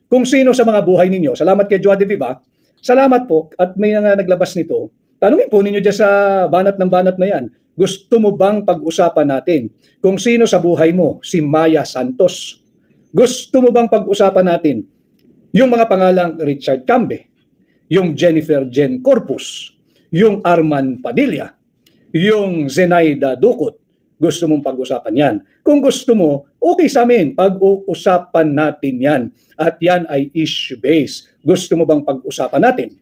kung sino sa mga buhay ninyo. Salamat kay Joa de Viva. Salamat po at may naglabas nito. Tanungin po ninyo dyan sa banat na yan. Gusto mo bang pag-usapan natin kung sino sa buhay mo si Maya Santos? Gusto mo bang pag-usapan natin yung mga pangalang Richard Cambe, yung Jennifer Jen Corpus, yung Arman Padilla, yung Zenaida Ducot? Gusto mong pag-usapan yan? Kung gusto mo, okay sa amin, pag-uusapan natin yan. At yan ay issue-based. Gusto mo bang pag-usapan natin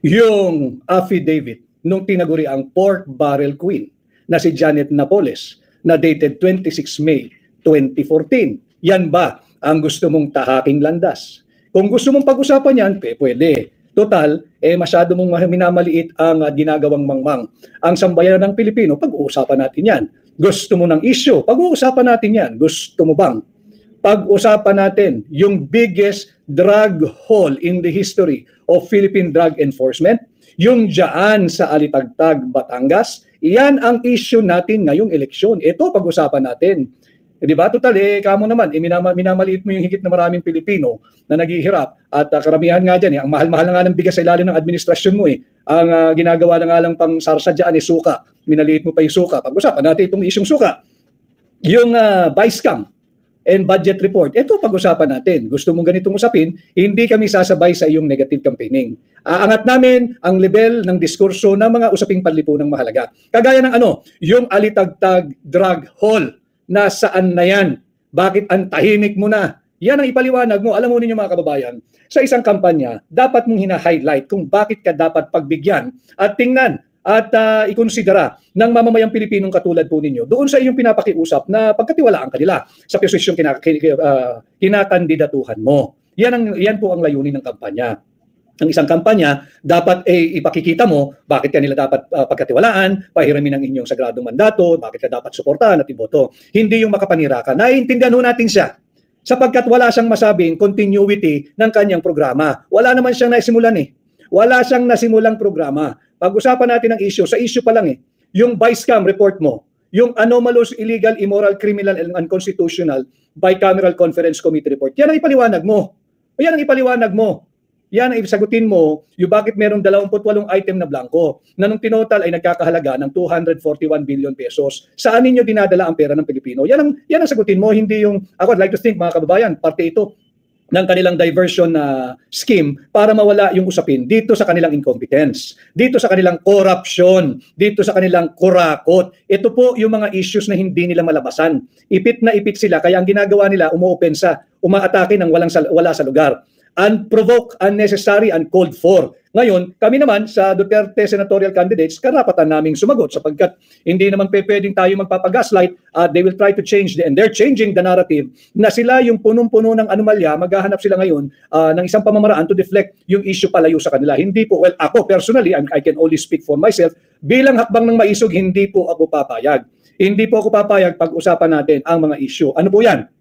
yung affidavit nung tinaguri ang pork barrel queen na si Janet Napoles na dated 26 May 2014? Yan ba ang gusto mong tahaking landas? Kung gusto mong pag-usapan yan, pwede. Total, masyado mong minamaliit ang ginagawang mangmang. Ang sambayanan ng Pilipino, pag-uusapan natin yan. Gusto mo ng issue, pag-uusapan natin yan. Gusto mo bang pag-usapan natin yung biggest drug haul in the history of Philippine Drug Enforcement? Yung dyan sa Alitagtag, Batangas, yan ang issue natin ngayong eleksyon. Ito pag-usapan natin. Di ba? Total, kamo naman, minamaliit mo yung higit na maraming Pilipino na naghihirap. At karamihan nga dyan, ang mahal-mahal na nga ng bigas sa ilalim ng administrasyon mo. Ang ginagawa na nga lang pang sarsa dyan suka. Minaliit mo pa yung suka. Pag-usapan natin itong isyong suka. Yung vice cam and budget report, ito pag-usapan natin. Gusto mong ganitong usapin, hindi kami sasabay sa iyong negative campaigning. Aangat namin ang level ng diskurso ng mga usaping panlipunang mahalaga. Kagaya ng yung Alitagtag drug haul. Nasaan na yan? Bakit ang tahimik mo na? Yan ang ipaliwanag mo. Alam mo ninyo mga kababayan, sa isang kampanya, dapat mong hina-highlight kung bakit ka dapat pagbigyan at tingnan at ikonsidera ng mamamayang Pilipinong katulad po ninyo doon sa iyong pinapakiusap na pagkatiwalaan kanila sa posisyong kinakandidatuhan mo. Yan po ang layunin ng kampanya. Ang isang kampanya, dapat ipakikita mo bakit kanila dapat pagkatiwalaan, pahiramin ang inyong sagradong mandato, bakit ka dapat suportahan at iboto. Hindi yung makapanira ka. Naiintindihan natin siya sapagkat wala siyang masabing continuity ng kanyang programa. Wala naman siyang nasimulan Wala siyang nasimulang programa. Pag-usapan natin ang issue, sa issue pa lang yung vice cam report mo, yung anomalous, illegal, immoral, criminal, and unconstitutional bicameral conference committee report. Yan ang ipaliwanag mo. Yan ang ipaliwanag mo. Yan ang isagutin mo yung bakit merong 28 item na blanco na nung tinotal ay nagkakahalaga ng 241 billion pesos. Saan ninyo dinadala ang pera ng Pilipino? Yan ang sagutin mo, hindi yung, ako I'd like to think mga kababayan, parte ito ng kanilang diversion scheme para mawala yung usapin dito sa kanilang incompetence, dito sa kanilang corruption, dito sa kanilang kurakot. Ito po yung mga issues na hindi nila malabasan. Ipit na ipit sila, kaya ang ginagawa nila, umuopensa, umaatake ng wala sa lugar. Unprovoked, unnecessary, uncalled for. Ngayon, kami naman sa Duterte senatorial candidates, karapatan naming sumagot sapagkat hindi naman pwedeng tayo magpapagaslight. They will try to change and they're changing the narrative na sila yung punong-puno ng anomalya, maghahanap sila ngayon ng isang pamamaraan to deflect yung issue palayo sa kanila. Hindi po, well, ako personally, I can only speak for myself, bilang hakbang ng maisog, hindi po ako papayag. Hindi po ako papayag pag-usapan natin ang mga issue. Ano po yan?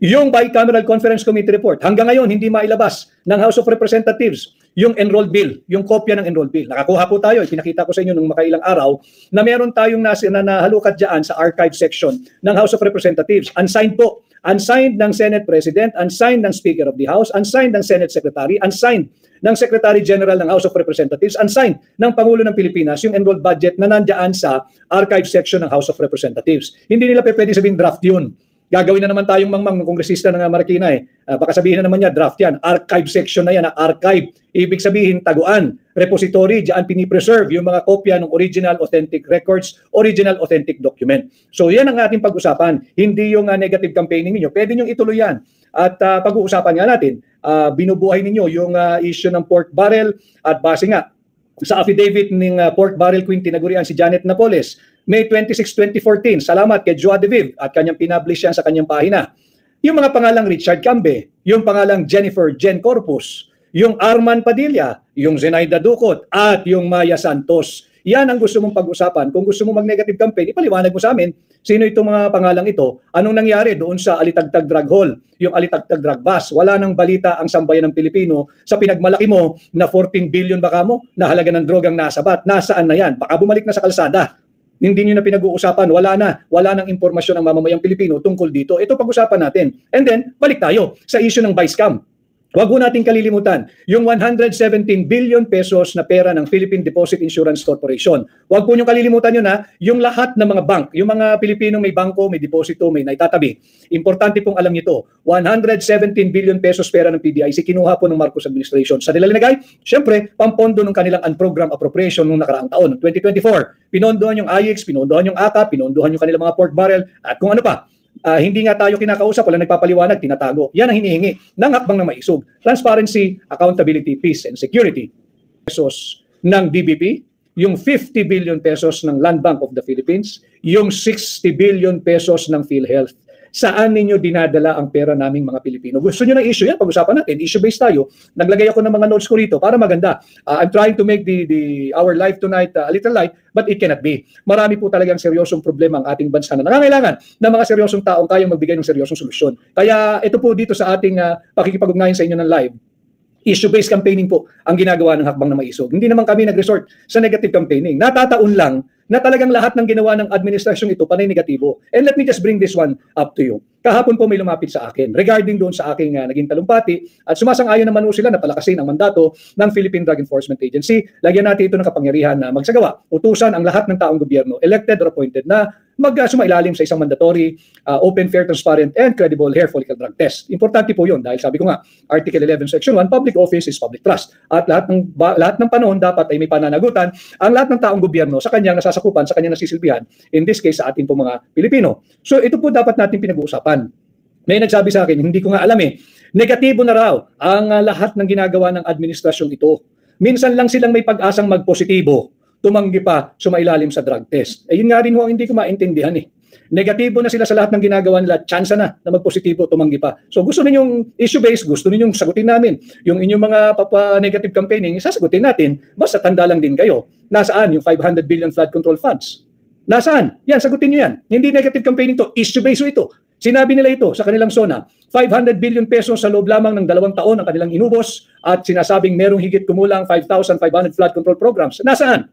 Yung bicameral conference committee report, hanggang ngayon hindi mailabas ng House of Representatives yung enrolled bill, yung kopya ng enrolled bill. Nakakuha po tayo, pinakita ko sa inyo nung makailang araw na meron tayong nahalukat dyan sa archive section ng House of Representatives. Unsigned po. Unsigned ng Senate President, unsigned ng Speaker of the House, unsigned ng Senate Secretary, unsigned ng Secretary General ng House of Representatives, unsigned ng Pangulo ng Pilipinas, yung enrolled budget na nandiyan sa archive section ng House of Representatives. Hindi nila pwede sabihin draft yun. Gagawin na naman tayong mangmang ng kongresista ng Marikina baka sabihin na naman niya, draft yan. Archive section na yan, archive. Ibig sabihin, taguan, repository, diyan pinipreserve yung mga kopya ng original authentic records, original authentic document. So yan ang ating pag-usapan. Hindi yung negative campaigning ninyo. Pwede nyo ituloy yan. At pag-uusapan nga natin, binubuhay ninyo yung issue ng pork barrel at base nga sa affidavit ng pork barrel queen tinagurian si Janet Napoles, May 26, 2014. Salamat kay Joa de Viv at kanyang pinablish yan sa kanyang pahina. Yung mga pangalang Richard Cambe, yung pangalang Jennifer Jen Corpus, yung Arman Padilla, yung Zenaida Ducot, at yung Maya Santos. Yan ang gusto mong pag-usapan. Kung gusto mong mag-negative campaign, ipaliwanag mo sa amin sino itong mga pangalang ito. Anong nangyari doon sa Alitagtag Drug Haul, yung Alitagtag Drug Bus. Wala nang balita ang sambayan ng Pilipino sa pinagmalaki mo na 14 billion baka mo na halaga ng drogang nasabat. Nasaan na yan? Baka bumalik na sa kalsada. Hindi nyo na pinag-uusapan, wala nang impormasyon ang mamamayang Pilipino tungkol dito. Ito pag-usapan natin. And then, balik tayo sa issue ng vice cam. Huwag po natin kalilimutan yung 117 billion pesos na pera ng Philippine Deposit Insurance Corporation. Huwag po nyo kalilimutan yun yung lahat ng mga bank, yung mga Pilipinong may bangko, may deposito, may naitatabi. Importante pong alam nyo ito, 117 billion pesos pera ng PDIC, kinuha po ng Marcos administration. Sa nila linagay, syempre, pampondo ng kanilang unprogrammed appropriation noong nakaraang taon, 2024. Pinondohan yung IX, pinondohan yung ACA, pinondohan yung kanilang mga pork barrel, at kung ano pa. Hindi nga tayo kinakausap, wala nagpapaliwanag, tinatago. Yan ang hinihingi ng hakbang na maisog. Transparency, accountability, peace, and security. Pesos ng DBP, yung 50 billion pesos ng Land Bank of the Philippines, yung 60 billion pesos ng PhilHealth. Saan ninyo dinadala ang pera naming mga Pilipino? Gusto nyo ng issue? Yan, pag-usapan natin. Issue-based tayo. Naglagay ako ng mga notes ko rito para maganda. I'm trying to make our life tonight a little light, but it cannot be. Marami po talagang seryosong problema ang ating bansa na nangangailangan ng mga seryosong taong kayang magbigay ng seryosong solusyon. Kaya ito po dito sa ating pakikipag-ugnayan sa inyo ng live, issue-based campaigning po ang ginagawa ng hakbang na maisog. Hindi naman kami nag-resort sa negative campaigning. Natataon lang na talagang lahat ng ginawa ng administrasyon ito panay negatibo. And let me just bring this one up to you. Kahapon po may lumapit sa akin regarding doon sa aking naging talumpati at sumasang-ayon naman po sila na palakasin ang mandato ng Philippine Drug Enforcement Agency. Lagyan natin ito ng kapangyarihan na magsagawa. Utusan ang lahat ng taong gobyerno, elected or appointed, na sumailalim sa isang mandatory, open, fair, transparent, and credible hair follicle drug test. Importante po yun dahil sabi ko nga, Article 11, Section 1, public office is public trust. At lahat ng panahon dapat ay may pananagutan ang lahat ng taong gobyerno sa kanyang nasasakupan, sa kanyang nasisilbihan, in this case sa ating po mga Pilipino. So ito po dapat natin pinag-uusapan. May nagsabi sa akin, hindi ko nga alam negatibo na raw ang lahat ng ginagawa ng administrasyong ito. Minsan lang silang may pag-asang magpositibo, tumanggi pa sumailalim sa drug test. Yun nga rin ho ang hindi ko maintindihan Negatibo na sila sa lahat ng ginagawa nila, chance na magpositibo, tumanggi pa. So gusto ninyong issue-based, gusto ninyong sagutin namin. Yung inyong mga negative campaigning, sasagutin natin. Basta tanda lang din kayo, nasaan yung 500 billion flood control funds? Nasaan? Yan, sagutin nyo yan. Hindi negative campaigning to, issue-based ito. Sinabi nila ito sa kanilang SONA, 500 billion pesos sa loob lamang ng 2 taon ang kanilang inubos at sinasabing merong higit kumulang 5,500 flood control programs. Nasaan?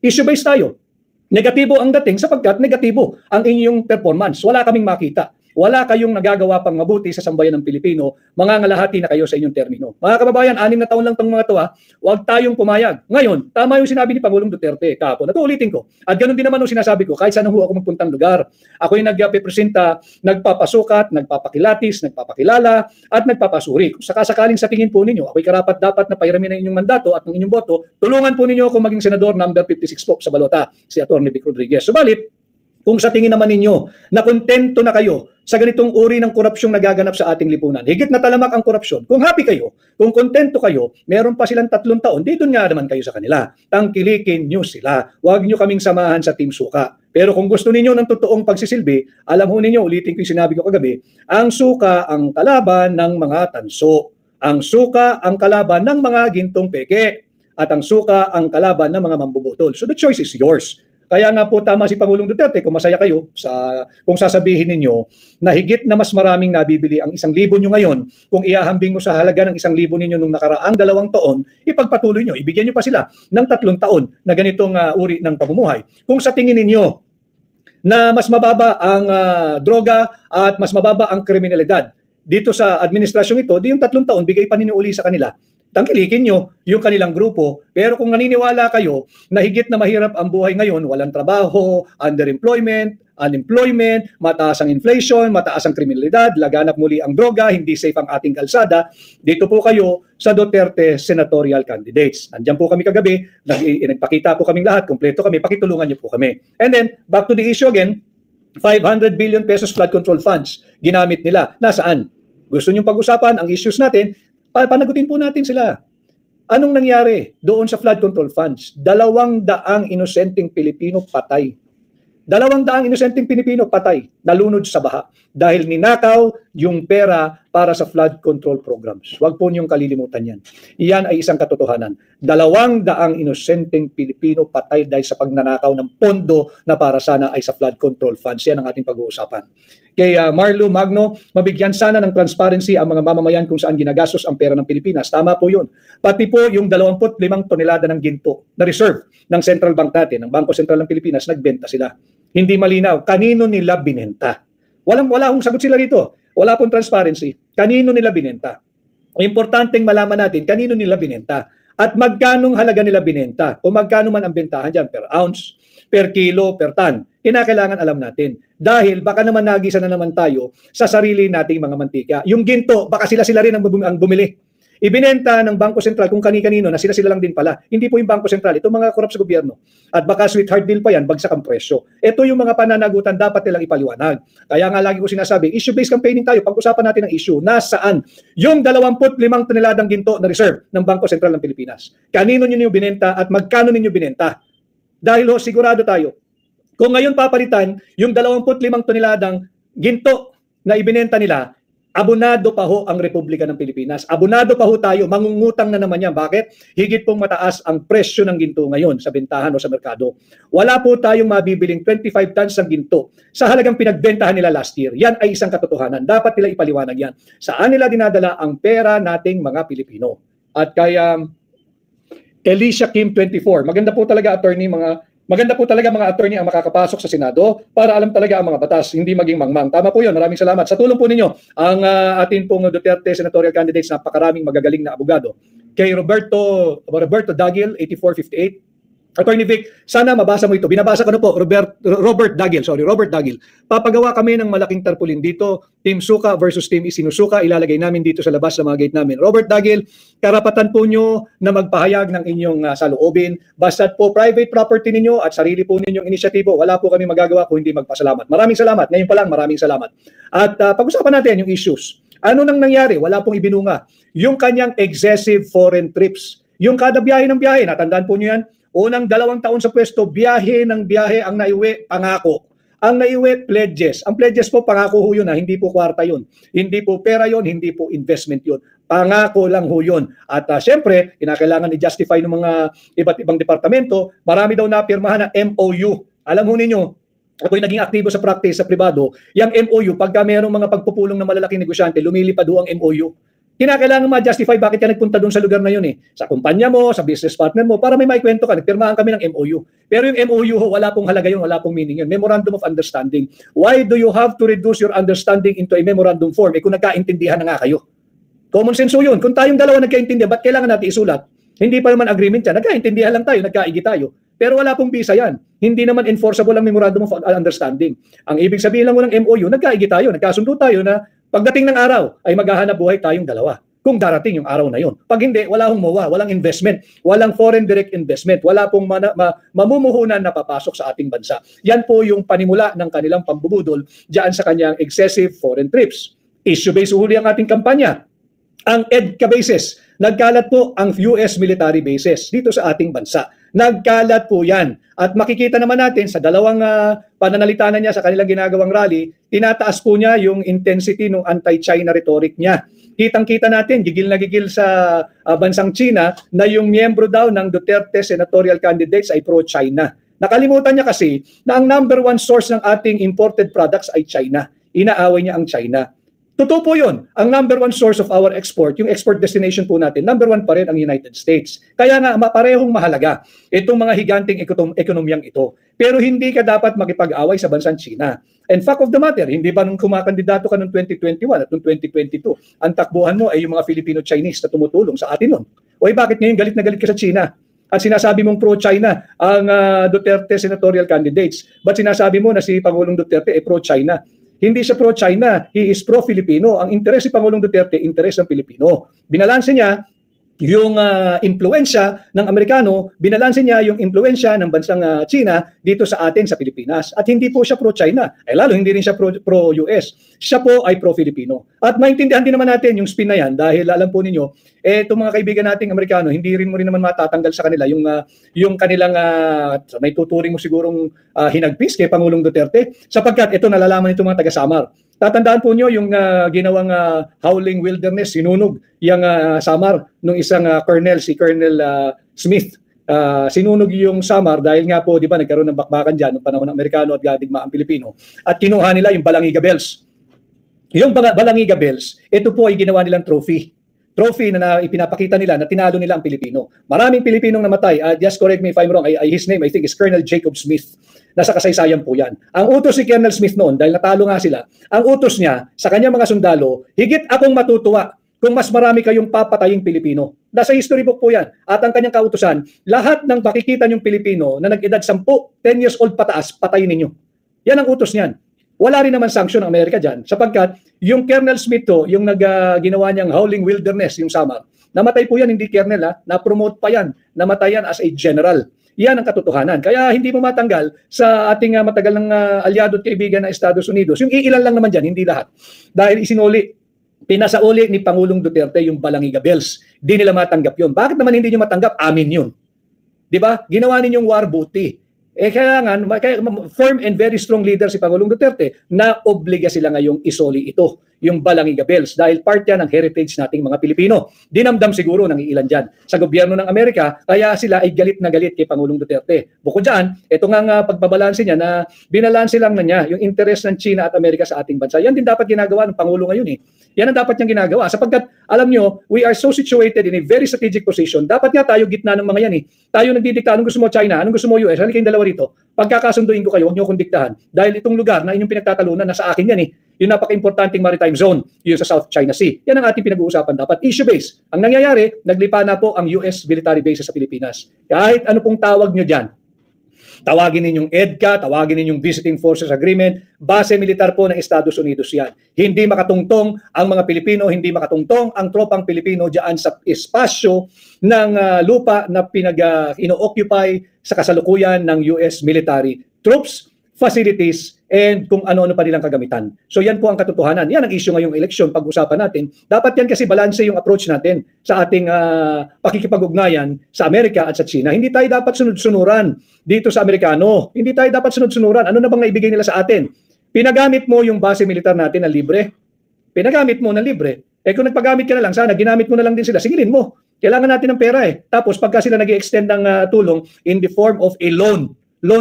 Issue-based tayo. Negatibo ang dating sapagkat negatibo ang inyong performance. Wala kaming makita. Wala kayong nagagawa pang mabuti sa sambayan ng Pilipino, mangangalahati na kayo sa inyong termino. Mga kababayan, 6 na taon lang itong mga ito huwag tayong pumayag. Ngayon, tama yung sinabi ni Pangulong Duterte kahapon. At ulitin ko. At ganun din naman yung sinasabi ko, kahit saan ho ako magpuntang lugar. Ako yung nagpipresenta, nagpapasukat, nagpapakilatis, nagpapakilala, at nagpapasuri. Kung sakasakaling sa tingin po ninyo, ako'y karapat dapat na pairamin ang inyong mandato at ng inyong boto, tulungan po ninyo ako maging senador number 56 po sa balota, si Atty. Vic Rodriguez. Subalit, kung sa tingin naman ninyo na kontento na kayo sa ganitong uri ng korupsyong nagaganap sa ating lipunan, higit na talamak ang korupsyon, kung happy kayo, kung kontento kayo, meron pa silang 3 taon, dito nga naman kayo sa kanila. Tangkilikin nyo sila. Huwag nyo kaming samahan sa Team Suka. Pero kung gusto ninyo ng totoong pagsisilbi, alam ho ninyo, ulitin ko yung sinabi ko kagabi, ang suka ang kalaban ng mga tanso. Ang suka ang kalaban ng mga gintong peke. At ang suka ang kalaban ng mga mambubutol. So the choice is yours. Kaya nga po tama si Pangulong Duterte, kung masaya kayo kung sasabihin ninyo na higit na mas maraming nabibili ang 1,000 nyo ngayon, kung iahambing mo sa halaga ng 1,000 ninyo nung nakaraang 2 taon, ipagpatuloy nyo, ibigyan nyo pa sila ng 3 taon na ganitong uri ng pamumuhay. Kung sa tingin ninyo na mas mababa ang droga at mas mababa ang kriminalidad dito sa administrasyong ito, di yung 3 taon, bigay pa ninyo uli sa kanila. Tangkilikin nyo yung kanilang grupo. Pero kung naniniwala kayo na higit na mahirap ang buhay ngayon, walang trabaho, underemployment, unemployment, mataas ang inflation, mataas ang kriminalidad, laganap muli ang droga, hindi safe ang ating kalsada, dito po kayo sa Duterte senatorial candidates. Nandiyan po kami kagabi, nagpakita po kaming lahat, kompleto kami, pakitulungan niyo po kami. And then, back to the issue again, 500 billion pesos flood control funds, ginamit nila. Nasaan? Gusto niyong pag-usapan ang issues natin, panagutin po natin sila. Anong nangyari doon sa flood control funds? 200 inosenteng Pilipino patay. 200 inosenteng Pilipino patay, nalunod sa baha. Dahil ninakaw yung pera para sa flood control programs. Huwag po niyong kalilimutan yan. Iyan ay isang katotohanan. 200 inosenteng Pilipino patay dahil sa pagnanakaw ng pondo na para sana ay sa flood control funds. Yan ang ating pag-uusapan. Kay Marlo Magno, mabigyan sana ng transparency ang mga mamamayan kung saan ginagastos ang pera ng Pilipinas. Tama po yun. Pati po yung 25 tonelada ng ginto na reserve ng Central Bank natin, ng Bangko Sentral ng Pilipinas, nagbenta sila. Hindi malinaw. Kanino nila binenta? Wala akong sagot sila rito. Wala pong transparency. Kanino nila binenta? Importanteng malaman natin kanino nila binenta at magkanong halaga nila binenta o magkano man ang bentahan dyan per ounce, per kilo, per ton. Kinakailangan alam natin. Dahil baka naman nagisa na naman tayo sa sarili nating mga mantika. Yung ginto, baka sila rin ang bumili. Ibinenta ng Bangko Sentral kung kani-kanino na sila lang din pala. Hindi po yung Bangko Sentral. Ito mga korap sa gobyerno. At baka sweetheart deal pa yan, bagsak ang presyo. Ito yung mga pananagutan dapat nilang ipaliwanag. Kaya nga lagi ko sinasabi, issue-based campaigning tayo. Pag-usapan natin ang issue. Nasaan yung 25 toneladang ginto na reserve ng Bangko Sentral ng Pilipinas? Kanino ninyo binenta at magkano ninyo binenta? Dahil sigurado tayo, kung ngayon papalitan yung 25 toneladang ginto na ibinenta nila, abonado pa ho ang Republika ng Pilipinas. Abonado pa ho tayo. Mangungutang na naman yan. Bakit? Higit pong mataas ang presyo ng ginto ngayon sa bentahan o sa merkado. Wala po tayong mabibiling 25 tons ng ginto sa halagang pinagbentahan nila last year. Yan ay isang katotohanan. Dapat nila ipaliwanag yan. Saan nila dinadala ang pera nating mga Pilipino? At kaya Alicia Kim 24. Maganda po talaga mga attorney ang makakapasok sa Senado para alam talaga ang mga batas, hindi maging mangmang. Tama po yun. Maraming salamat. Sa tulong po ninyo, ang atin pong Duterte senatorial candidates, napakaraming magagaling na abogado. Kay Roberto Dagil, 8458. Attorney Vic, sana mabasa mo ito. Binabasa ko na po, Robert Dagil. Papagawa kami ng malaking tarpaulin dito. Team Suka versus Team Isinusuka. Ilalagay namin dito sa labas sa mga gate namin. Robert Dagil, karapatan po nyo na magpahayag ng inyong saloobin. Basta't po private property ninyo at sarili po ninyong inisyatibo. Wala po kami magagawa kung hindi magpasalamat. Maraming salamat. Ngayon pa lang, maraming salamat. At pag-usapan natin yung issues. Ano nang nangyari? Wala pong ibinunga. Yung kanyang excessive foreign trips. Yung kada biyahe ng biyahe, natandaan po nyo yan? Unang 2 taon sa pwesto, biyahe ng biyahe ang naiwi, pangako. Ang naiwi, pledges. Ang pledges po, pangako ho yun, hindi po kwarta yun. Hindi po pera yun, hindi po investment yun. Pangako lang ho yun. At syempre, kinakailangan i-justify ng mga iba't ibang departamento, marami daw napirmahan na MOU. Alam ho ninyo, ako'y naging aktibo sa practice sa pribado, yung MOU, pagka mayroong mga pagpupulong ng malalaking negosyante, lumilipad ho ang MOU. Kinakailangan ma-justify bakit ka nagpunta doon sa lugar na yun sa kumpanya mo, sa business partner mo, para may maikwento ka. Nagpirmahan kami ng MOU. Pero yung MOU, wala pong halaga yun, wala pong meaning yun. Memorandum of Understanding. Why do you have to reduce your understanding into a memorandum form? Kung nagkaintindihan na nga kayo. Common sense yun. Kung tayong dalawa nagkaintindihan, ba't kailangan natin isulat? Hindi pa naman agreement yan. Nagkaintindihan lang tayo, nagkaigi tayo. Pero wala pong visa yan. Hindi naman enforceable ang Memorandum of Understanding. Ang ibig sabihin lang ng MOU, nagkaigi tayo, nagkasundo tayo na pagdating ng araw ay maghahanap buhay tayong dalawa. Kung darating yung araw na yun. Pag hindi, wala hong MOA, walang investment, walang foreign direct investment, wala pong mamumuhunan na papasok sa ating bansa. Yan po yung panimula ng kanilang pambubudol diyan sa kanyang excessive foreign trips. Issue-based uhuli ang ating kampanya. Ang EDCA bases, nagkalat po ang US military bases dito sa ating bansa. Nagkalat po yan. At makikita naman natin sa dalawang pananalita na niya sa kanilang ginagawang rally, tinataas po niya yung intensity ng anti-China rhetoric niya. Kitang-kita natin, gigil na gigil sa bansang China na yung miyembro daw ng Duterte senatorial candidates ay pro-China. Nakalimutan niya kasi na ang number 1 source ng ating imported products ay China. Inaaway niya ang China. Totoo po yun. Ang number 1 source of our export, yung export destination po natin, number 1 pa rin ang United States. Kaya nga, parehong mahalaga itong mga higanting ekonomiyang ito. Pero hindi ka dapat makipag-away sa bansang China. And fact of the matter, hindi ba nung kumakandidato ka noong 2021 at noong 2022, ang takbuhan mo ay yung mga Filipino-Chinese na tumutulong sa atin nun? O bakit ngayon galit na galit ka sa China? At sinasabi mong pro-China ang Duterte senatorial candidates. Ba't sinasabi mo na si Pangulong Duterte ay pro-China? Hindi siya pro-China, he is pro-Filipino. Ang interes si Pangulong Duterte, interes ng Pilipino. Binalanse niya yung impluensya ng Amerikano, binalanse niya yung impluensya ng bansang China dito sa atin sa Pilipinas. At hindi po siya pro-China, lalo hindi rin siya pro-US. Siya po ay pro-Filipino. At maintindihan din naman natin yung spin na yan dahil alam po ninyo, itong mga kaibigan nating Amerikano, hindi rin mo rin naman matatanggal sa kanila yung kanilang may tuturing mo sigurong hinagpis kay Pangulong Duterte sapagkat ito nalalaman nitong mga taga-Samar. Tatandaan po nyo yung ginawang Howling Wilderness, sinunog yung Samar nung isang colonel, si Colonel Smith. Sinunog yung Samar dahil nga po, di ba, nagkaroon ng bakbakan dyan noong panahon ng Amerikano at gadigmaang Pilipino. At kinuha nila yung Balangiga Bells. Yung Balangiga Bells, ito po ay ginawa nilang trophy. Trophy na ipinapakita nila na tinalo nila ang Pilipino. Maraming Pilipinong namatay. Just correct me if I'm wrong. His name, I think, is Colonel Jacob Smith. Nasa kasaysayan po yan. Ang utos ni Colonel Smith noon, dahil natalo nga sila, ang utos niya sa kanyang mga sundalo, higit akong matutuwa kung mas marami kayong papataying Pilipino. Nasa history book po yan. At ang kanyang kautusan, lahat ng pakikita niyong Pilipino na nag-edad 10 years old pataas, patayin ninyo. Yan ang utos niyan. Wala rin naman sanction ng Amerika dyan sapagkat yung Colonel Smith to, yung ginawa niyang Howling Wilderness, yung Samar, namatay po yan, hindi Colonel, na-promote pa yan, namatay yan as a general. Yan ang katotohanan. Kaya hindi mo matanggal sa ating matagal ng alyado at kaibigan na Estados Unidos. Yung iilan lang naman dyan, hindi lahat. Dahil pinasauli ni Pangulong Duterte yung Balangiga Bells. Di nila matanggap yun. Bakit naman hindi nyo matanggap? Amin yun. Di ba? Ginawa ninyong war booty. Kailangan, firm and very strong leader si Pangulong Duterte na obliga sila ngayong isoli ito, yung Balangiga Bells, dahil part yan ng heritage nating mga Pilipino. Dinamdam siguro ng ilan dyan sa gobyerno ng Amerika, kaya sila ay galit na galit kay Pangulong Duterte. Bukod dyan, ito nga pagbabalanse niya na binalanse lang na niya yung interest ng China at Amerika sa ating bansa. Yan din dapat ginagawa ng Pangulo ngayon eh. Yan ang dapat niyang ginagawa. Sapagkat, alam nyo, we are so situated in a very strategic position. Dapat nga tayo gitna ng mga yan eh. Tayo nagdidikta, anong gusto mo China, anong gusto mo US, halika kayong dalawa rito. Pagkakasunduin ko kayo, huwag niyo akong diktahan. Dahil itong lugar na inyong pinagtatalunan, nasa akin yan eh. Yung napaka-importanting maritime zone, yung sa South China Sea. Yan ang ating pinag-uusapan dapat. Issue-based. Ang nangyayari, naglipa na po ang US military bases sa Pilipinas. Kahit ano pong tawag nyo dyan, tawagin ninyong EDCA, tawagin ninyong Visiting Forces Agreement, base militar po ng Estados Unidos yan. Hindi makatungtong ang mga Pilipino, hindi makatungtong ang tropang Pilipino dyan sa espasyo ng lupa na ino-occupy sa kasalukuyan ng US military troops, facilities, and kung ano-ano pa nilang kagamitan. So yan po ang katotohanan. Yan ang issue ngayong eleksyon, pag-usapan natin. Dapat yan kasi balanse yung approach natin sa ating pakikipag-ugnayan sa Amerika at sa China. Hindi tayo dapat sunod-sunuran dito sa Amerikano. Hindi tayo dapat sunod-sunuran. Ano na bang naibigay nila sa atin? Pinagamit mo yung base militar natin na libre. Pinagamit mo na libre. Kung nagpagamit ka na lang, sana ginamit mo na lang din sila. Singilin mo. Kailangan natin ng pera eh. Tapos pagka sila nag-extend ng tulong in the form of a loan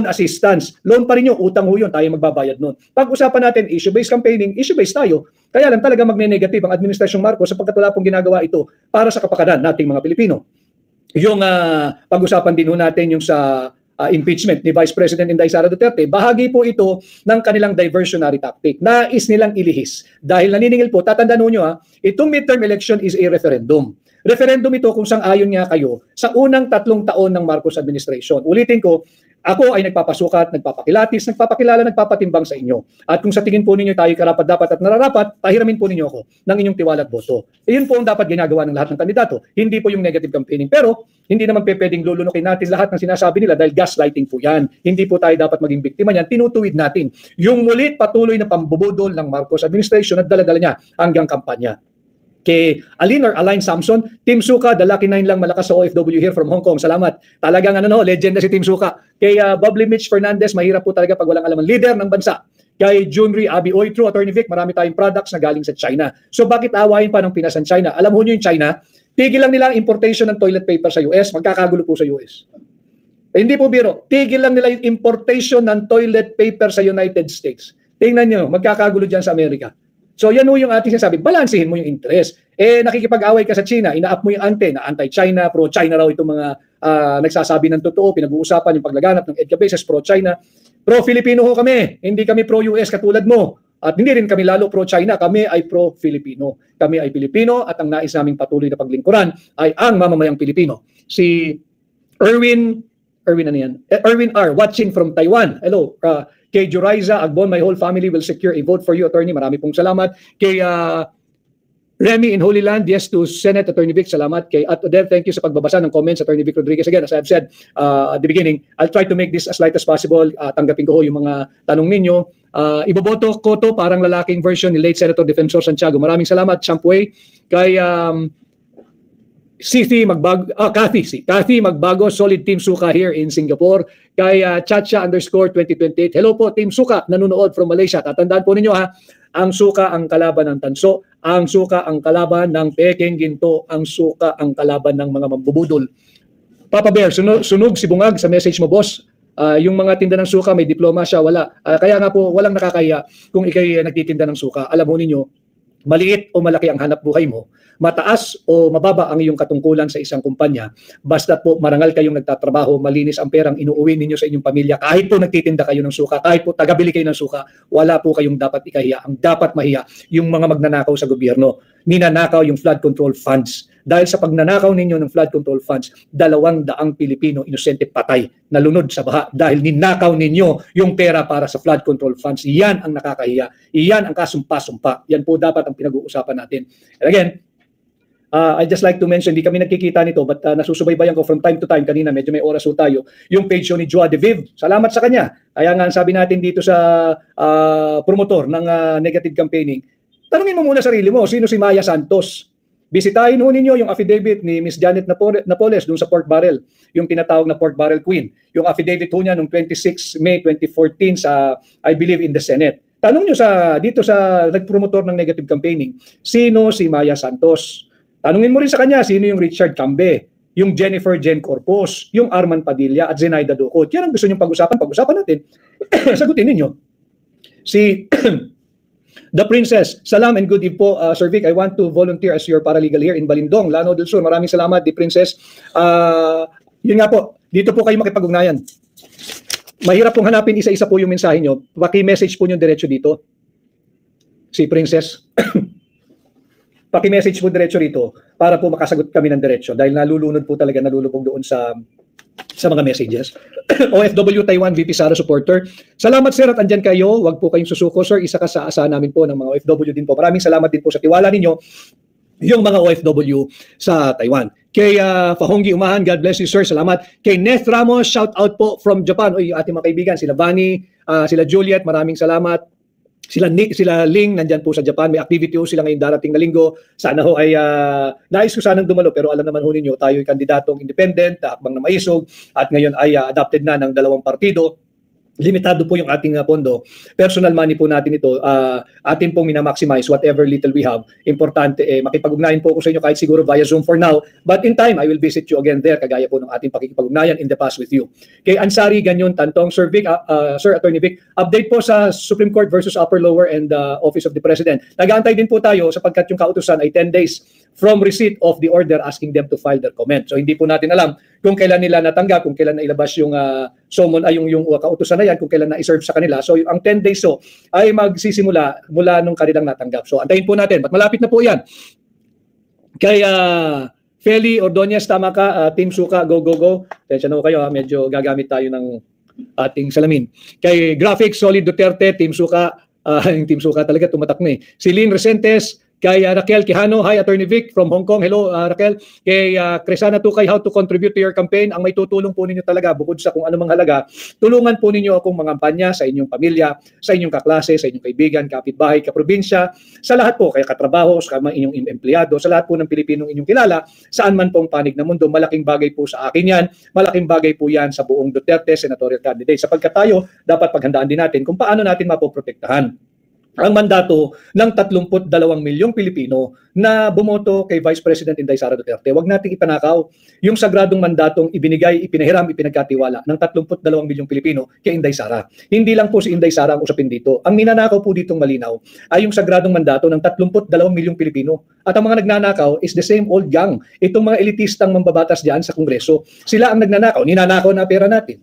assistance. Loan pa rin yung utang ho yun, tayo magbabayad nun. Pag-usapan natin issue-based campaigning, issue-based tayo. Kaya lang talaga magne-negative ang Administrasyong Marcos sapagkat wala pong ginagawa ito para sa kapakanan nating mga Pilipino. Yung pag-usapan din ho natin yung sa impeachment ni Vice President Inday Sara Duterte, bahagi po ito ng kanilang diversionary tactic. Nais nilang ilihis. Dahil naniningil po, tatandaan nyo itong midterm election is a referendum. Referendum ito kung sang-ayon nga kayo sa unang 3 taon ng Marcos administration. Ulitin ko, ako ay nagpapasukat, nagpapakilatis, nagpapakilala, nagpapatimbang sa inyo. At kung sa tingin po ninyo tayo karapat-dapat at nararapat, pahiramin po ninyo ako ng inyong tiwala at boto. Iyon po ang dapat ginagawa ng lahat ng kandidato. Hindi po yung negative campaigning. Pero hindi naman pwedeng lulunukin natin lahat ng sinasabi nila dahil gaslighting po yan. Hindi po tayo dapat maging biktima niyan. Tinutuwid natin yung mulit patuloy na pambubudol ng Marcos administration at dala-dala niya hanggang kampanya. Kay Aline Samson, Team Suka, the lucky 9 lang malakas sa OFW here from Hong Kong. Salamat. Talagang legend na si Team Suka. Kay Bubbly Mitch Fernandez, mahirap po talaga pag walang alaman. Leader ng bansa. Kay Junri Abi Oitro, Attorney Vic, marami tayong products na galing sa China. So bakit awayin pa ng Pinas ang China? Alam mo nyo yung China, tigil lang nila ang importation ng toilet paper sa US, magkakagulo po sa US. Hindi po biro, tigil lang nila yung importation ng toilet paper sa United States. Tingnan nyo, magkakagulo dyan sa Amerika. So yan yung ating sinasabi, balansehin mo yung interest. Nakikipag-away ka sa China, ina-up mo yung na anti-China, pro-China raw itong mga nagsasabi ng totoo, pinag-uusapan yung paglaganap ng EDCA bases, pro-China. Pro-Filipino ho kami, hindi kami pro-US katulad mo. At hindi rin kami lalo pro-China, kami ay pro-Filipino. Kami ay Pilipino at ang nais naming patuloy na paglingkuran ay ang mamamayang Pilipino. Si Erwin R. watching from Taiwan. Hello. Kay Juraiza Agbon, my whole family will secure a vote for you, attorney. Marami pong salamat. Kay Remy in Holy Land, yes to Senate Attorney Vic, salamat. Kay at Odette, thank you sa pagbabasa ng comments, Attorney Vic Rodriguez. Again, as I've said at the beginning, I'll try to make this as light as possible. Tanggapin ko yung mga tanong ninyo. Iboboto ko to parang lalaking version ni late Senator Defensor Santiago. Maraming salamat, Champway. Kay Kathy Magbago, solid Team Suka here in Singapore. Kay Chacha _2028. Hello po Team Suka, nanonood from Malaysia. Tatandaan po ninyo Ang suka ang kalaban ng tanso, ang suka ang kalaban ng peking ginto, ang suka ang kalaban ng mga mambubudol. Papa Bear, sunog si Bungag sa message mo, boss. Yung mga tinda ng suka, may diploma siya, wala. Kaya nga po, walang nakakaya kung ikay nagtitinda ng suka. Alam mo ninyo, maliit o malaki ang hanap buhay mo, mataas o mababa ang iyong katungkulan sa isang kumpanya, basta po marangal kayong nagtatrabaho, malinis ang perang inuuwi ninyo sa inyong pamilya, kahit po nagtitinda kayo ng suka, kahit po tagabili kayo ng suka, wala po kayong dapat ikahiya. Ang dapat mahiya, yung mga magnanakaw sa gobyerno. Ninanakaw yung flood control funds. Dahil sa pagnanakaw ninyo ng flood control funds, 200 Pilipino inosente patay, nalunod sa baha dahil ninakaw ninyo yung pera para sa flood control funds. Iyan ang nakakahiya. Iyan ang kasumpa-sumpa. Yan po dapat ang pinag-uusapan natin. And again, I just like to mention, hindi kami nagkikita nito, but nasusubaybayan ko from time to time. Kanina, medyo may oras po tayo. Yung page ni Joa De Viv. Salamat sa kanya. Kaya nga, sabi natin dito sa promotor ng negative campaigning, tanungin mo muna sarili mo, sino si Maya Santos? Bisitahin ho ninyo yung affidavit ni Miss Janet Napoles dun sa pork barrel, yung tinatawag na pork barrel queen. Yung affidavit ho niya noong 26 May 2014 sa, I believe, in the Senate. Tanong nyo dito sa nagpromotor ng negative campaigning, sino si Maya Santos? Tanungin mo rin sa kanya, sino yung Richard Cambe, yung Jennifer Jen Corpus, yung Arman Padilla at Zenaida Ducot. Yan ang gusto nyo pag-usapan natin. Sagutin ninyo. Si The Princess, salam and good eve po, Sir Vic. I want to volunteer as your paralegal here in Balindong, Lanao del Sur. Maraming salamat, The Princess. Yun nga po, dito po kayo makipag-ugnayan. Mahirap pong hanapin isa-isa po yung mensahe nyo. Paki-message po nyo diretso dito. Si Princess. Paki-message po diretso rito para po makasagot kami ng diretso dahil nalulunod po talaga, nalulubog doon sa mga messages. OFW Taiwan VP Sara supporter. Salamat sir at andyan kayo. Huwag po kayong susuko sir. Isa ka sa asahan namin po ng mga OFW din po. Maraming salamat din po sa tiwala ninyo yung mga OFW sa Taiwan. Kay Fahonggi Umahan, God bless you sir. Salamat. Kay Neth Ramos, shout out po from Japan. Oy, ating mga kaibigan, sila Bani, sila Juliet, maraming salamat. Sila Nick, sila Ling, nandyan po sa Japan. May activity ho sila ngayong darating na linggo. Sana ho ay nais ko sanang dumalo pero alam naman ho ninyo, tayo ay kandidatong independent, hakbang na maisog at ngayon ay adopted na ng 2 partido. Limitado po yung ating pondo. Personal money po natin ito. Atin pong minamaximize whatever little we have. Importante, makipag-ugnayan po ako sa inyo kahit siguro via Zoom for now. But in time, I will visit you again there. Kagaya po ng ating pakikipag-ugnayan in the past with you. Kay Ansari, Ganyon, Tantong, Sir Vic, Sir Attorney Vic, update po sa Supreme Court versus Upper Lower and Office of the President. Nag-aantay din po tayo sapagkat yung kautusan ay 10 days from receipt of the order asking them to file their comment. So hindi po natin alam kung kailan nila natanggap, kung kailan nailabas yung summon ay yung kautusan na yan, kung kailan na-serve sa kanila. So ang 10 days so ay magsisimula mula nung kanilang natanggap. So antayin po natin, but malapit na po yan. Kay Feli Ordonez, tama ka, Team Suka, go, go, go. Tensya na po kayo, medyo gagamit tayo ng ating salamin. Kay Graphics, Solid Duterte, Team Suka, yung Team Suka talaga tumatak na eh. Si Lynn Resentes, kay Raquel Quijano, hi Attorney Vic from Hong Kong, hello Raquel. Kay Cresana Tukay, how to contribute to your campaign. Ang may tutulong po ninyo talaga, bukod sa kung anumang halaga, tulungan po ninyo akong mangampanya sa inyong pamilya, sa inyong kaklase, sa inyong kaibigan, kapitbahay, kaprobinsya, sa lahat po, kaya katrabaho, sa inyong empleyado, sa lahat po ng Pilipinong inyong kilala, saan man pong panig na mundo. Malaking bagay po sa akin yan, malaking bagay po yan sa buong Duterte senatorial candidate. Sapagkat tayo, dapat paghandaan din natin kung paano natin mapoprotektahan ang mandato ng 32 milyong Pilipino na bumoto kay Vice President Inday Sara Duterte. Huwag nating ipanakaw yung sagradong mandatong ibinigay, ipinahiram, ipinagkatiwala ng 32 milyong Pilipino kay Inday Sara. Hindi lang po si Inday Sara ang usapin dito. Ang ninanakaw po ditong malinaw ay yung sagradong mandato ng 32 milyong Pilipino. At ang mga nagnanakaw is the same old gang. Itong mga elitistang mambabatas diyan sa Kongreso. Sila ang nagnanakaw, ninanakaw na pera natin.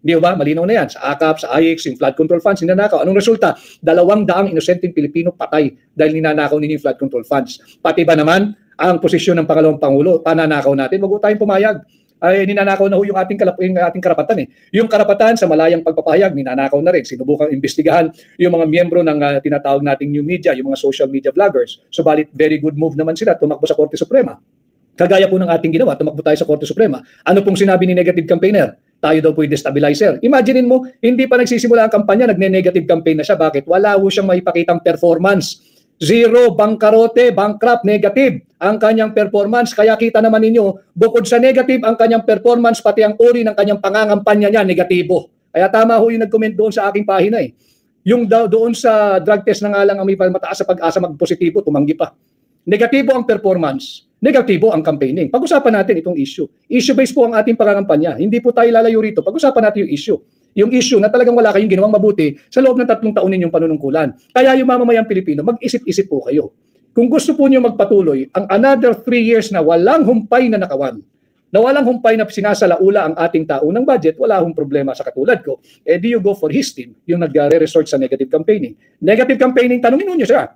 Di ba? Malinaw na yan. Sa AKAP, sa AIX, yung flood control funds, ninanakaw. Anong resulta? 200 inosenteng Pilipino patay dahil ninanakaw ninyo yung flood control funds. Pati ba naman ang posisyon ng pangalawang Pangulo, pananakaw natin? Wag tayong pumayag. Ay, ninanakaw na ho yung ating karapatan eh. Yung karapatan sa malayang pagpapahayag, ninanakaw na rin. Sinubukang imbestigahan yung mga miyembro ng tinatawag nating new media, yung mga social media vloggers. Subalit, very good move naman sila, tumakbo sa Korte Suprema. Kagaya po ng ating ginawa, tumakbo tayo sa Korte Suprema. Ano pong sinabi ni negative campaigner? Tayo daw po yung destabilizer. Imaginein mo, hindi pa nagsisimula ang kampanya, nagne-negative campaign na siya. Bakit? Wala ho siyang maipakitang performance. Zero, bangkarote, bankrupt, negative ang kanyang performance. Kaya kita naman ninyo, bukod sa negative ang kanyang performance, pati ang uri ng kanyang pangangampanya niya, negatibo. Kaya tama ho yung nag-comment doon sa aking pahina eh. doon sa drug test na nga lang ang may mataas sa pag-asa magpositibo, tumanggi pa. Negatibo ang performance, negatibo ang campaigning. Pag-usapan natin itong issue. Issue-based po ang ating pangangampanya. Hindi po tayo lalayo rito. Pag-usapan natin yung issue. Yung issue na talagang wala kayong ginawang mabuti sa loob ng 3 taon ninyong panunungkulan. Kaya yung mamamayang Pilipino, mag-isip-isip po kayo. Kung gusto po niyo magpatuloy, ang another 3 years na walang humpay na nakawan, na walang humpay na sinasalaula ang ating tao ng budget, wala hong problema sa katulad ko. Do you go for his team, yung nagre-resort sa negative campaigning. Negative campaigning, tanongin niyo siya.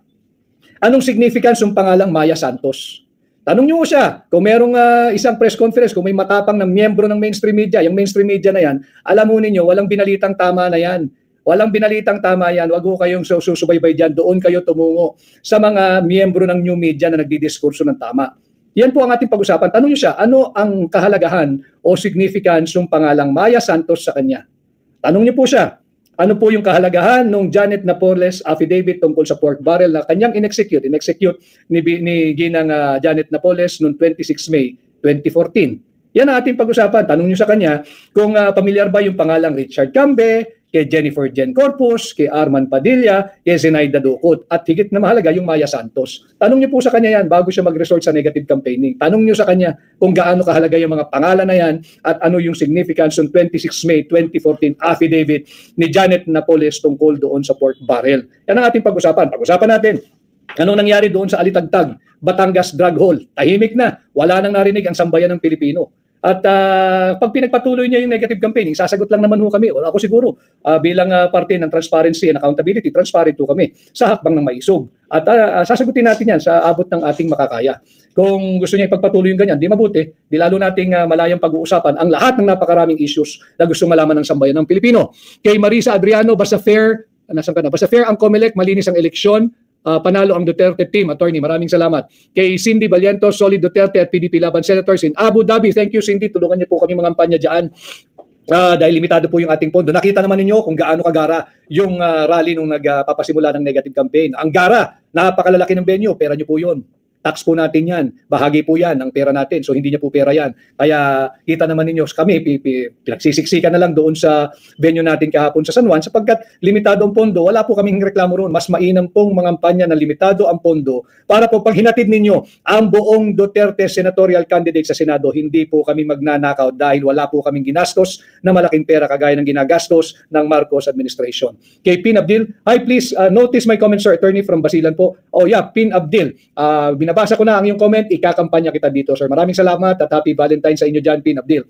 Anong significance ng pangalang Maya Santos? Tanong niyo siya, kung merong isang press conference, kung may matapang na miyembro ng mainstream media, yung mainstream media na yan, alam mo ninyo, walang binalitang tama na yan. Walang binalitang tama yan, wag ho kayong susubaybay dyan, doon kayo tumungo sa mga miyembro ng new media na nagdidiskurso ng tama. Yan po ang ating pag-usapan. Tanong niyo siya, ano ang kahalagahan o significance ng pangalang Maya Santos sa kanya? Tanong niyo po siya, ano po yung kahalagahan ng Janet Napoles affidavit tungkol sa pork barrel na kanyang in-execute ni Ginang Janet Napoles noong 26 May 2014. Yan ang ating pag-usapan. Tanong niyo sa kanya kung pamilyar ba yung pangalang Richard Cambe, kay Jennifer Jen Corpus, kay Arman Padilla, kay Zenaida Ducot, at higit na mahalaga yung Maya Santos. Tanong niyo po sa kanya yan bago siya mag-resort sa negative campaigning. Tanong niyo sa kanya kung gaano kahalaga yung mga pangalan na yan at ano yung significance ng 26 May 2014 affidavit ni Janet Napoles tungkol doon sa pork barrel. Yan ang ating pag-usapan. Pag-usapan natin. Anong nangyari doon sa Alitagtag, Batangas Drug Hall? Tahimik na. Wala nang narinig ang sambayan ng Pilipino. At pag pinagpatuloy niya yung negative campaigning, sasagot lang naman ho kami. O ako siguro, bilang parte ng transparency and accountability, transparent ho kami sa hakbang ng maisog. At sasagutin natin yan sa abot ng ating makakaya. Kung gusto niya ipagpatuloy yung ganyan, di mabuti, di lalo nating malayang pag-uusapan ang lahat ng napakaraming issues na gusto malaman ng sambayan ng Pilipino. Kay Marisa Adriano, basta fair, nasan ka na? Basta fair ang COMELEC, malinis ang eleksyon, panalo ang Duterte team. Attorney, maraming salamat. Kay Cindy Valiento, Solid Duterte at PDP Laban Senators in Abu Dhabi. Thank you, Cindy. Tulungan niyo po kami mga kampanya dyan. Dahil limitado po yung ating pondo. Nakita naman ninyo kung gaano kagara yung rally nung nagpapasimula ng negative campaign. Ang gara, napakalalaki ng venue, pera niyo po yun. Tax po natin yan. Bahagi po yan ng pera natin. So hindi niya po pera yan. Kaya kita naman ninyo, kami pinagsisiksikan na lang doon sa venue natin kahapon sa San Juan sapagkat limitado ang pondo. Wala po kaming reklamo roon. Mas mainam pong mga kampanya na limitado ang pondo para po pag hinatid ninyo ang buong Duterte senatorial candidate sa Senado, hindi po kami magnanakaw dahil wala po kaming ginastos na malaking pera kagaya ng ginagastos ng Marcos administration. Kay Pin Abdil, hi please notice my comment, sir, attorney from Basilan po. Oh yeah, Pin Abdil, binabasa ko na ang iyong comment, ikakampanya kita dito, sir. Maraming salamat at happy Valentine sa inyo dyan, Pin Abdil.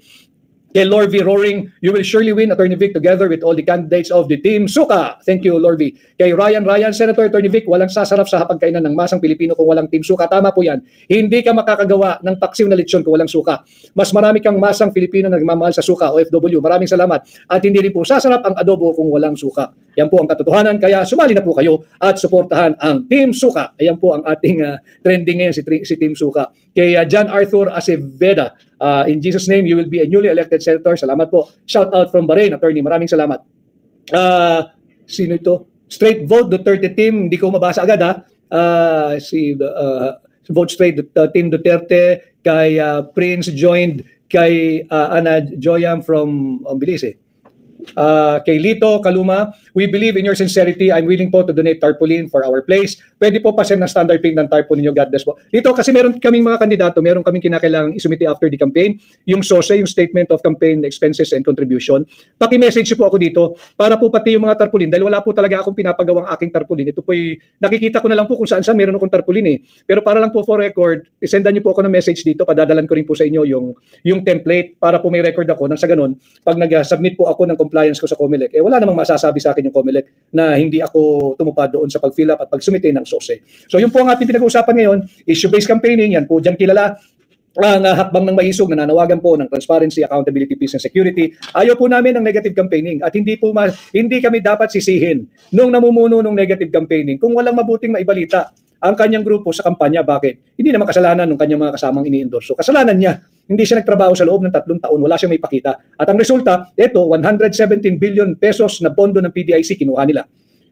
Kay Lorvie Roaring, you will surely win, Attorney Vic, together with all the candidates of the Team Suka. Thank you, Lorvie. Kay Ryan, Senator Attorney Vic, walang sasarap sa hapagkainan ng masang Pilipino kung walang Team Suka. Tama po yan. Hindi ka makakagawa ng paksiw na lechon kung walang suka. Mas marami kang masang Pilipino na nagmamahal sa suka, OFW. Maraming salamat. At hindi rin po sasarap ang adobo kung walang suka. Yan po ang katotohanan. Kaya sumali na po kayo at suportahan ang Team Suka. Ayan po ang ating trending ngayon, si Team Suka. Kay John Arthur Aceveda, in Jesus' name, you will be a newly elected senator. Salamat po. Shout out from Bahrain, attorney. Maraming salamat. Sino ito? Straight vote Duterte team. Hindi ko mabasa agad ha. Vote straight team Duterte. Kay Prince joined. Kay Ana Joyam from Bilis eh. Kay Lito Kaluma, we believe in your sincerity. I'm willing po to donate tarpaulin for our place. Pwede po pa-send ng standard ping ng tarpaulin ninyo. God bless po. Lito, kasi meron kaming mga kandidato, meron kaming kinakailangang isumiti after the campaign, yung SOSE, yung Statement of Campaign Expenses and Contribution. Paki-message po ako dito para po pati yung mga tarpaulin, dahil wala po talaga akong pinapagawang aking tarpaulin. Ito po nakikita ko na lang po kung saan meron akong tarpaulin eh. Pero para lang po for record, isendan niyo po ako ng message dito, padadalan ko rin po sa inyo yung template para po may record ako nang sa ganun, pag nag-submit po ako ng compliance ko sa COMELEC, wala namang masasabi sa akin yung COMELEC na hindi ako tumupad doon sa pag-fill up at pag-sumite ng SOSE. So yun po ang ating pinag-uusapan ngayon, issue-based campaigning, yan po dyan kilala ang hakbang ng maisog na nanawagan po ng transparency, accountability, peace and security. Ayaw po namin ng negative campaigning at hindi kami dapat sisihin nung namumuno ng negative campaigning kung walang mabuting maibalita ang kanyang grupo sa kampanya. Bakit? Hindi naman kasalanan ng kanyang mga kasamang ini-endorso. Kasalanan niya. Hindi siya nagtrabaho sa loob ng 3 taon. Wala siyang may pakita. At ang resulta, ito, 117 billion pesos na pondo ng PDIC kinuha nila.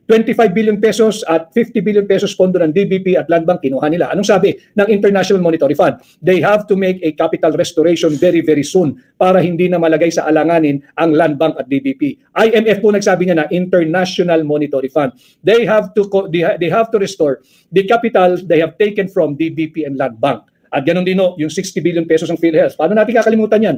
25 billion pesos at 50 billion pesos pondo ng DBP at Land Bank kinuha nila. Anong sabi ng International Monetary Fund? They have to make a capital restoration very very soon para hindi na malagay sa alanganin ang Land Bank at DBP. IMF po nagsabi niya na International Monetary Fund. They have to restore the capital they have taken from DBP and Land Bank. At ganun din yung 60 billion pesos ng PhilHealth. Paano natin kakalimutan yan?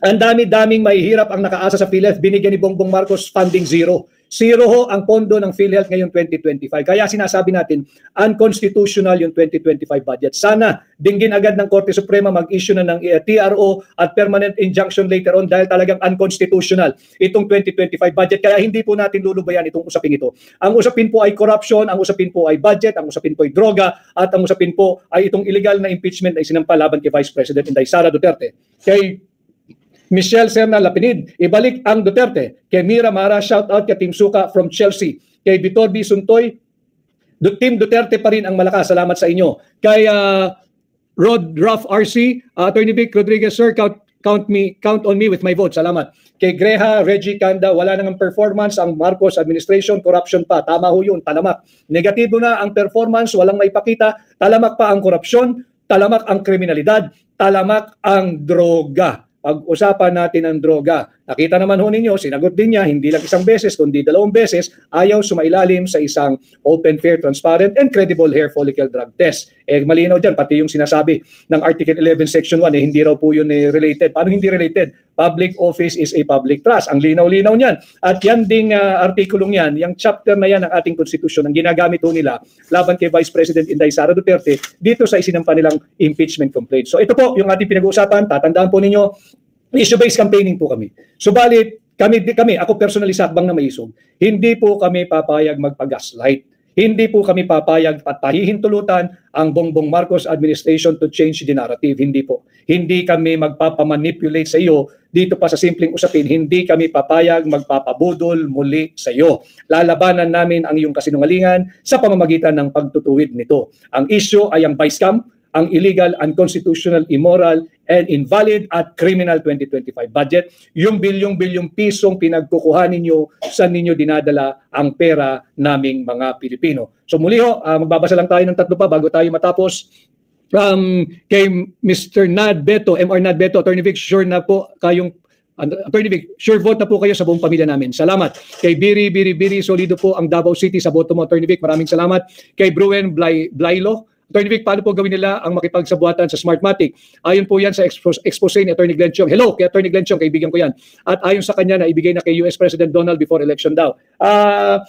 Ang dami-daming mahihirap ang nakaasa sa PhilHealth, binigyan ni Bongbong Marcos funding zero. Zero ho ang pondo ng PhilHealth ngayong 2025. Kaya sinasabi natin, unconstitutional yung 2025 budget. Sana dinggin agad ng Korte Suprema mag-issue na ng TRO at permanent injunction later on dahil talagang unconstitutional itong 2025 budget. Kaya hindi po natin lulubayan itong usapin ito. Ang usapin po ay corruption, ang usapin po ay budget, ang usapin po ay droga, at ang usapin po ay itong illegal na impeachment na isinampa laban kay Vice President Inday Sara Duterte. Kay Michelle Serna Lapinid, ibalik ang Duterte. Kay Mira Mara, shout out kay Team Suka from Chelsea. Kay Vitor B. Suntoy, Team Duterte pa rin ang malakas. Salamat sa inyo. Kay Rod Ruff RC, Attorney Vic Rodriguez, sir, count on me with my vote. Salamat. Kay Greha, Reggie Kanda, wala nang performance ang Marcos administration, corruption pa. Tama ho yun, talamak. Negatibo na ang performance, walang maipakita, talamak pa ang korupsyon, talamak ang kriminalidad, talamak ang droga. Pag-usapan natin ang droga. Nakita naman ho ninyo, sinagot din niya, hindi lang isang beses, kundi 2 beses, ayaw sumailalim sa isang open, fair, transparent, and credible hair follicle drug test. Malinaw dyan, pati yung sinasabi ng Article 11, Section 1, hindi raw po yun related. Paano hindi related? Public office is a public trust. Ang linaw-linaw niyan. At yan ding artikulong yan, yung chapter na yan ng ating konstitusyon, ang ginagamit ho nila laban kay Vice President Inday Sara Duterte dito sa isinampa nilang impeachment complaint. So ito po yung ating pinag-uusapan. Tatandaan po ninyo, issue-based campaigning po kami. Subalit, kami, ako personally sakbang na maisog, hindi po kami papayag magpa-gaslight. Hindi po kami papayag at pahihintulutan ang Bongbong Marcos administration to change the narrative. Hindi po. Hindi kami magpapamanipulate sa iyo dito pa sa simpleng usapin. Hindi kami papayag magpapabudol muli sa iyo. Lalabanan namin ang iyong kasinungalingan sa pamamagitan ng pagtutuwid nito. Ang issue ay ang vice camp, ang illegal, unconstitutional, immoral, and invalid at criminal 2025 budget. Yung bilyong-bilyong pisong pinagkukuha ninyo, saan ninyo dinadala ang pera naming mga Pilipino. So muli ho, magbabasa lang tayo ng 3 pa bago tayo matapos. Kay Mr. Nad Beto, MR Nad Beto, Attorney Vic, sure na po kayong Attorney Vic, sure vote na po kayo sa buong pamilya namin. Salamat. Kay Biri, solido po ang Davao City sa boto mo, Attorney Vic. Maraming salamat. Kay Bruen Blaylo, Attorney Vic, paano po gawin nila ang makipagsabuatan sa Smartmatic? Ayon po yan sa expose ni Attorney Glenn Chong. Hello, kay Attorney Glenn Chong, kaibigan ko yan. At ayon sa kanya na ibigay na kay US President Donald before election daw.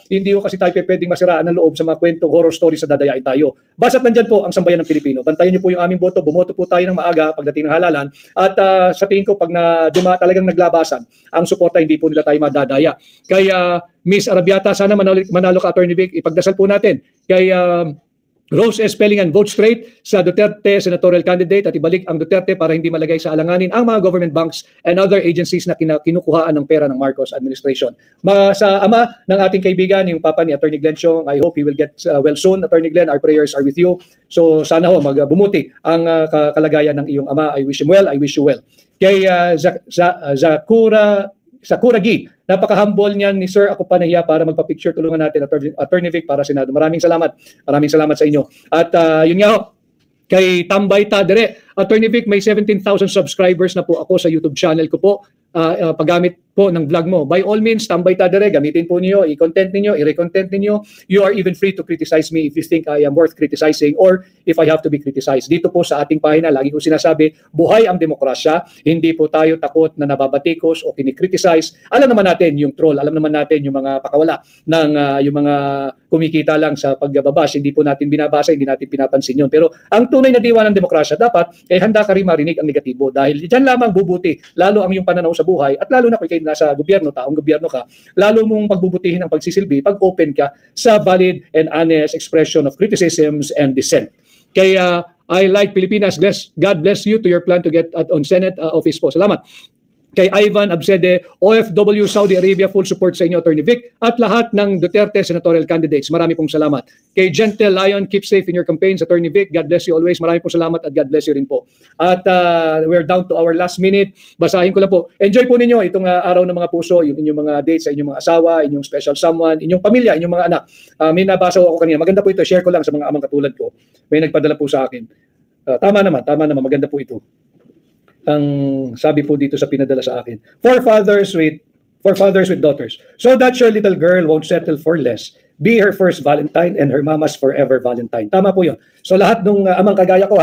Hindi ko kasi tayo pwedeng masiraan ng loob sa mga kwentong horror story sa dadayain tayo. Basta't nandyan po ang sambayan ng Pilipino. Bantayan niyo po yung aming boto. Bumoto po tayo ng maaga pagdating ng halalan. At sa tingin ko, pag talagang naglabasan, ang suporta hindi po nila tayo madadaya. Kaya Miss Arabiata, sana manalo ka, Attorney Vic. Ipagdasal po natin. Kay Rose S. Pellingan, vote straight sa Duterte senatorial candidate at ibalik ang Duterte para hindi malagay sa alanganin ang mga government banks and other agencies na kinukuhaan ng pera ng Marcos administration. Sa ama ng ating kaibigan, yung papa ni Attorney Glenn Chong, I hope he will get well soon. Attorney Glenn, our prayers are with you. So sana ho, bumuti ang kalagayan ng iyong ama. I wish him well, I wish you well. Kay Sakura Gi, napaka-humble niyan ni Sir. Ako pa nahiya para magpa-picture. Tulungan natin Attorney Vic para Senado. Maraming salamat. Maraming salamat sa inyo. At yun nga ho, kay Tambay Tadere, Attorney Vic, may 17,000 subscribers na po ako sa YouTube channel ko po. Paggamit po ng vlog mo. By all means, Tambay Tadere, gamitin po niyo, i-content niyo, i-recontent niyo. You are even free to criticize me if you think I am worth criticizing or if I have to be criticized. Dito po sa ating pahina, lagi ko sinasabi, buhay ang demokrasya. Hindi po tayo takot na nababatikos o kinikriticize. Alam naman natin yung troll, alam naman natin yung mga pakawala ng yung mga kumikita lang sa pagbabash. Hindi po natin binabasa, hindi natin pinapansin yun. Pero ang tunay na diwa ng demokrasya, dapat handa ka rin marinig ang negatibo dahil diyan lamang bubuti lalo ang iyong pananaw sa buhay at lalo na kung kayo nasa gobyerno, taong gobyerno ka, lalo mong pagbubutihin ang pagsisilbi pag open ka sa valid and honest expression of criticisms and dissent. Kaya I like Pilipinas. God bless you to your plan to get on Senate office po. Salamat. kay Ivan Absede, OFW Saudi Arabia, full support sa inyo, Attorney Vic, at lahat ng Duterte senatorial candidates. Marami pong salamat. Kay Gentle Lion, keep safe in your campaigns, Attorney Vic. God bless you always. Marami pong salamat at God bless you rin po. At we're down to our last minute. Basahin ko lang po. Enjoy po ninyo itong araw ng mga puso, yung inyong mga dates sa inyong mga asawa, inyong special someone, inyong pamilya, inyong mga anak. May nabasa ako kanina. Maganda po ito. Share ko lang sa mga amang katulad ko. May nagpadala po sa akin. Tama naman. Maganda po ito. Ang sabi po dito sa pinadala sa akin, for fathers with daughters, so that your little girl won't settle for less, be her first Valentine and her mama's forever Valentine. Tama po yun. So lahat ng amang kagaya ko